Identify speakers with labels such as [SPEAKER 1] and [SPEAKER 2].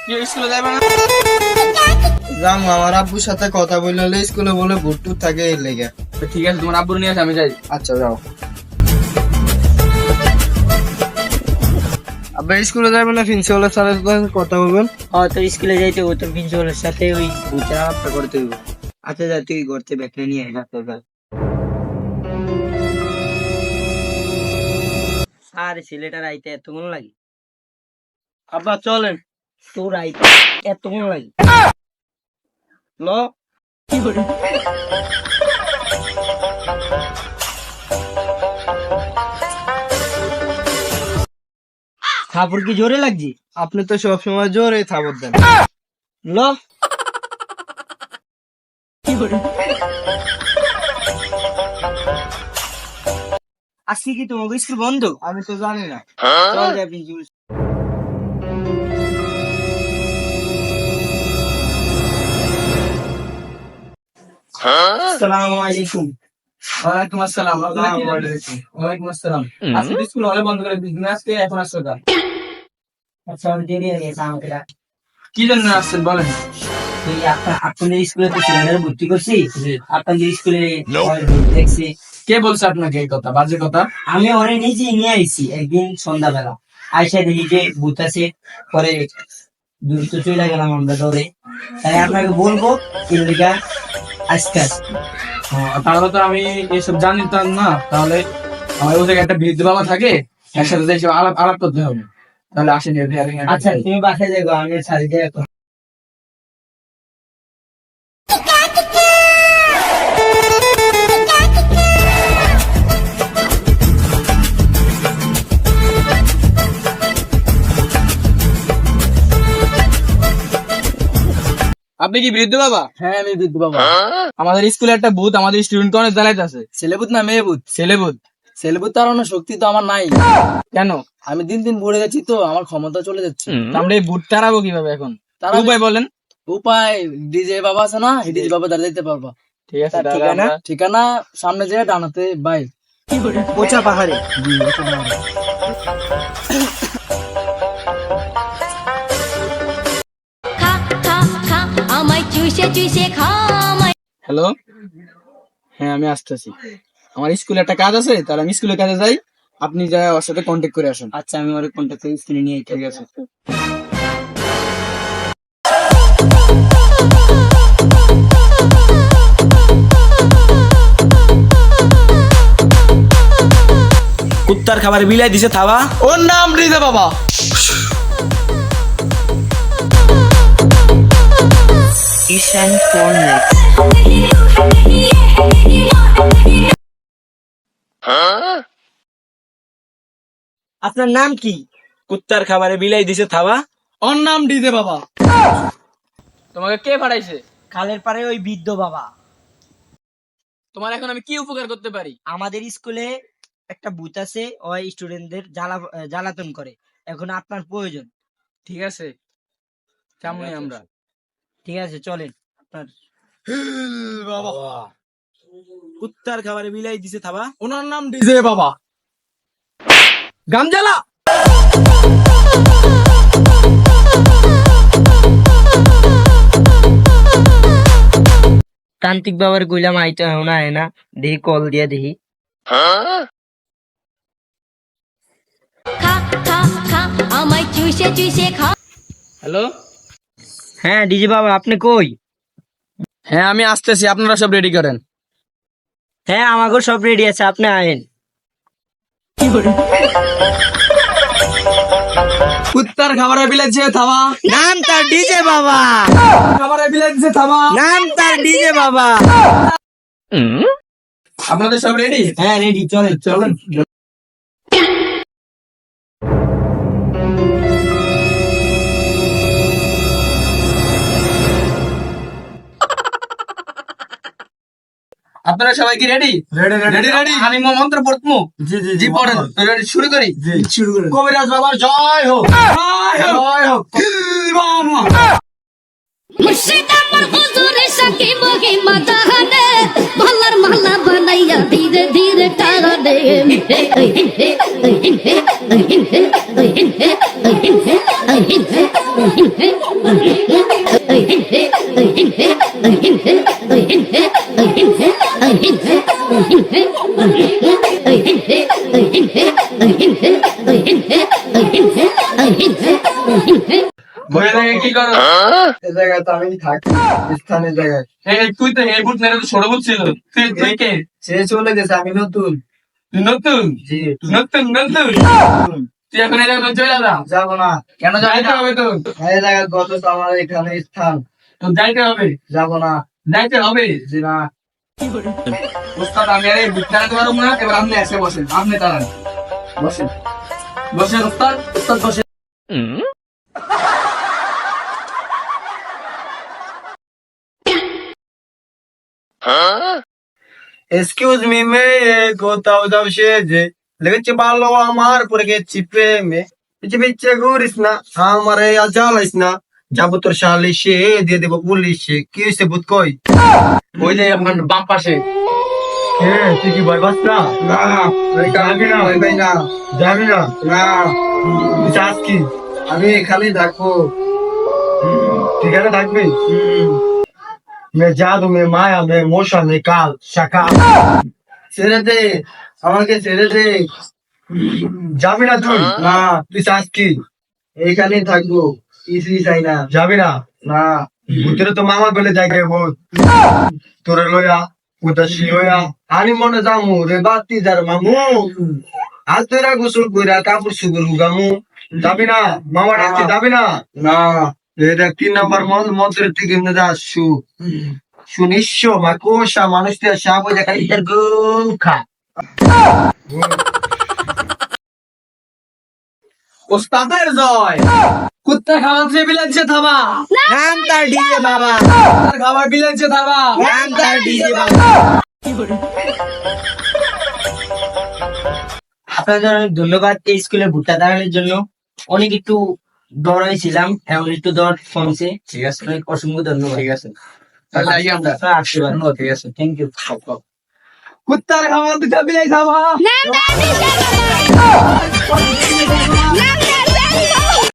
[SPEAKER 1] স্কুলে যাবে না?
[SPEAKER 2] রাম আমার আব্বুর সাথে কথা বললে স্কুলে বলে ভুট্টু থাকে এই লেগে।
[SPEAKER 1] ঠিক আছে, তোমার আব্বুর নিয়ে আসে, আমি যাই।
[SPEAKER 2] আচ্ছা যাও। আব্বা স্কুলে যাবে না, প্রিন্সিপালের স্যারের সাথে কথা বলবেন।
[SPEAKER 3] হ্যাঁ, তোর স্কুলে যাইতে হবে, তোর প্রিন্সিপালের সাথে ওই বুঝাপটা করতে হবে। আচ্ছা যা, তুই করতে ব্যাগটা নিয়ে আয় তোর কাছে। আর ছেলেটার আইতে এতক্ষণ লাগে?
[SPEAKER 2] আব্বা চলেন।
[SPEAKER 3] তোর আইতে এতক্ষণ লাগে?
[SPEAKER 2] ল
[SPEAKER 3] কি করে? থাপড় কি জোরে লাগছে?
[SPEAKER 2] আপনি তো সবসময় জোরে থাবত দেন।
[SPEAKER 3] ল কি করে? আজকে কি তোমাকে স্কুল বন্ধ?
[SPEAKER 2] আমি তো জানি না।
[SPEAKER 3] চল যাই প্রিন্সিপাল। আসসালামু আলাইকুম।
[SPEAKER 1] ওয়ালাইকুম আসসালাম। ওয়ালাইকুম আসসালাম। আজকে তো স্কুল হলে বন্ধ করে দিয়েছি, আজকে এখন আসছো তা?
[SPEAKER 3] আচ্ছা, আমি দেরি হয়ে গেছে আমাকে ডাক।
[SPEAKER 1] কি জন্য আসছেন বলেন?
[SPEAKER 3] তুই আপনাদের স্কুলে তো ছেলেদের ভর্তি করছি, আপনাদের স্কুলে ভর্তি দেখছি।
[SPEAKER 1] কে বলছে আপনাকে এই কথা, বাজে কথা?
[SPEAKER 3] আমি ওরে নিজে নিয়ে আইছি একদিন সন্ধ্যাবেলা, আইসা দেখি যে ভূত আছে। পরে দ্রুত চলে গেলাম আমরা ধরে। তাই আপনাকে বলবো এলাকা আজকে আসছি।
[SPEAKER 1] তাহলে তো আমি এসব জানিতাম না। তাহলে আমার ওই জায়গায় একটা বৃদ্ধ বাবা থাকে, এর সাথে এসব আলাপ আলাপ করতে হবে। তাহলে আসেন।
[SPEAKER 3] আচ্ছা, তুমি বাসায় যাবো, আমি ছাড়ি দিয়ে এখন।
[SPEAKER 1] আপনি কি বৃদ্ধ বাবা?
[SPEAKER 3] হ্যাঁ, আমি বৃদ্ধ বাবা।
[SPEAKER 1] আমাদের স্কুলে একটা ভূত আমাদের স্টুডেন্টকে অনেক জ্বালাইতে আছে।
[SPEAKER 3] ছেলে ভূত না মেয়ে ভূত?
[SPEAKER 1] ছেলে ভূত।
[SPEAKER 3] ছেলে ভূত তাড়ানোর শক্তি তো আমার নাই।
[SPEAKER 1] কেন?
[SPEAKER 3] আমি দিন দিন বড়ে যাচ্ছি, তো আমার ক্ষমতা চলে যাচ্ছে।
[SPEAKER 1] তা আমরা এই ভূত তাড়াবো কিভাবে এখন? তার উপায় বলেন।
[SPEAKER 3] উপায়, ডিজে বাবা আছে না, এই ডিজে বাবা দাঁড়িয়ে দিতে পারবা।
[SPEAKER 1] ঠিক আছে,
[SPEAKER 3] তার ঠিকানা সামনে যে ডানাতে বাই
[SPEAKER 2] পোচা পাহাড়ে।
[SPEAKER 4] খা খা খা আমায় চুষে চুষে খা আমায়।
[SPEAKER 1] হ্যালো, হ্যাঁ আমি আসতেছি। আমার স্কুলে একটা কাজ আছে, তাহলে আমি স্কুলে কাজে যাই। আপনি যা ওর সাথে কন্ট্যাক্ট করে আসুন।
[SPEAKER 3] আচ্ছা, আমি ওর কন্ট্যাক্ট করে স্ক্রিনে নিয়ে
[SPEAKER 1] ঠিক আছে।
[SPEAKER 5] কুত্তার খাবার বিলাই দিছে থাবা।
[SPEAKER 1] ওর নাম রিজা বাবা।
[SPEAKER 3] ঈশান ফোর্নেট। আপনার নাম কি?
[SPEAKER 5] কুত্তার খাবারে বিলাই দিছে থাবা।
[SPEAKER 1] ওর নাম ডিজে বাবা। তোমাকে কে পাঠাইছে?
[SPEAKER 3] খালের পারে ওই বৃদ্ধ বাবা।
[SPEAKER 1] তোমার এখন আমি কি উপকার করতে পারি?
[SPEAKER 3] আমাদের স্কুলে একটা ভূত আছে, ওই স্টুডেন্টদের জ্বালাতন করে। এখন আপনার প্রয়োজন।
[SPEAKER 1] ঠিক আছে, কেমনই আমরা।
[SPEAKER 3] ঠিক আছে, চলেন। আপনার
[SPEAKER 1] বাবা,
[SPEAKER 5] কুত্তার খাবারে বিলাই দিছে থাবা।
[SPEAKER 1] ওনার নাম ডিজে বাবা। গামজালা।
[SPEAKER 3] তান্ত্রিক বাবার কইলাম আইতে না আয় না, দেখি কল দিয়া দেখি।
[SPEAKER 4] খা খা খা আমায় চুষে চুষে খা।
[SPEAKER 1] হ্যালো,
[SPEAKER 3] হ্যাঁ ডিজি বাবা, আপনি কই?
[SPEAKER 1] হ্যাঁ আমি আসতেছি, আপনারা সব রেডি করেন।
[SPEAKER 3] হ্যাঁ, আমাকেও সব রেডি আছে, আপনি আয়েন।
[SPEAKER 1] কুত্তার খাবারে বিলাইছে থাবা।
[SPEAKER 3] নাম তার ডিজে বাবা।
[SPEAKER 1] খাবারে বিলাইছে থাবা।
[SPEAKER 3] নাম তার ডিজে বাবা।
[SPEAKER 1] আপনাদের সব রেডি?
[SPEAKER 3] হ্যাঁ রেডি, চলেন
[SPEAKER 1] চলুন। আপনারা সবাই কি রেডি? Ready ready. আমি মন্ত্র পড়তমু। জি পড়েন। রেডি, শুরু করি। কবিরাজ বাবার জয় হোক। জয় হোক।
[SPEAKER 4] মুর্শিদ আমার হুজুরের সাথে কি মহিমা জানে মহল্লার মহল্লা বানাইয়া ধীরে ধীরে টানে
[SPEAKER 1] বলে থাকে কি করো
[SPEAKER 2] এই জায়গায় তো আমি থাকি স্থানের জায়গায়।
[SPEAKER 1] তুই তো এই বুট নেড়ে তো ছোট বুট ছিল তুই কে
[SPEAKER 2] সে চলে গেছে, আমি নতুন।
[SPEAKER 1] তুই নতুন
[SPEAKER 2] জি
[SPEAKER 1] নতুন নতুন তুই এখন এই জায়গায় চলে যা
[SPEAKER 2] যাবো না,
[SPEAKER 1] কেন যাইতে হবে তোর
[SPEAKER 2] এই জায়গায় কত তো আমার এখানে স্থান।
[SPEAKER 1] তোর যাইতে হবে
[SPEAKER 2] যাবো না,
[SPEAKER 1] যাইতে হবে
[SPEAKER 2] জি না।
[SPEAKER 1] উস্তাদ আমি আর এই বুট নেড়াতে পারবো না, এবার আপনি এসে বসেন, আপনি দাঁড়ান, বসেন বসেন উস্তাদ, উস্তাদ বসেন।
[SPEAKER 2] এক্সকিউজ মি মেয়ে, কোথাও যাও সে যে লেগেছে ভালো আমার পরে গেছি প্রেমে, পিছে পিছে ঘুরিস না, আমারে আর জ্বালাইস না, যাবো তোর সালিশে দিয়ে দেবো পুলিশে। কি হয়েছে ভূত কই?
[SPEAKER 1] ওই যে আপনার বাম পাশে।
[SPEAKER 2] হ্যাঁ, তুই কি ভয় পাস না? না যাবি না, ভয় পাই না, যাবি না, না তুই চাস কি? আমি এখানেই থাকবো। তুই এখানে থাকবি? मैं जादू में माया में मोशा में काल शाका। ছেড়ে দে আমাকে, ছেড়ে দে। যাবি না তুই? না তুই চাস কি? এইখানেই থাকবো, কিছুই চাই না। যাবি না? না ভূতের তো মামা বলে জায়গায় ভূত, তোরে লইয়া উদাসী হইয়া আমি মনে যামু রে বাতি যার মামু, আজ তোরা গোসল কইরা কাপড় সুগুর হুগামু। যাবি না? মামা ডাকছে, যাবি না? না এটা 3 নাম্বার মন্ত্রের থেকে যাচ্ছু সুনিশ্চ মাকোসা মানুষদের সাপ ওই জায়গায় ইটার খা।
[SPEAKER 1] ওস্তাদের জয়। কুত্তা খাওয়াচ্ছে বিলাচ্ছে থাবা,
[SPEAKER 3] নাম তার ডিজে বাবা,
[SPEAKER 1] তার খাবার বিলাচ্ছে থাবা।
[SPEAKER 3] নাম তার ডিজে বাবা। আপনাদের অনেক ধন্যবাদ এই স্কুলে ভুট্টা দাঁড়ানোর জন্য। অনেক একটু ডর হয়েছিলাম, এখন একটু ডর কমছে।
[SPEAKER 1] ঠিক আছে,
[SPEAKER 3] অনেক অসংখ্য ধন্যবাদ।
[SPEAKER 1] ঠিক আছে, তাহলে আই আমরা।
[SPEAKER 3] আসতে পারেন।
[SPEAKER 1] ঠিক আছে,
[SPEAKER 3] থ্যাংক ইউ।
[SPEAKER 1] কুত্তার খাবার দুটা বিলাই থাবা।
[SPEAKER 4] নাম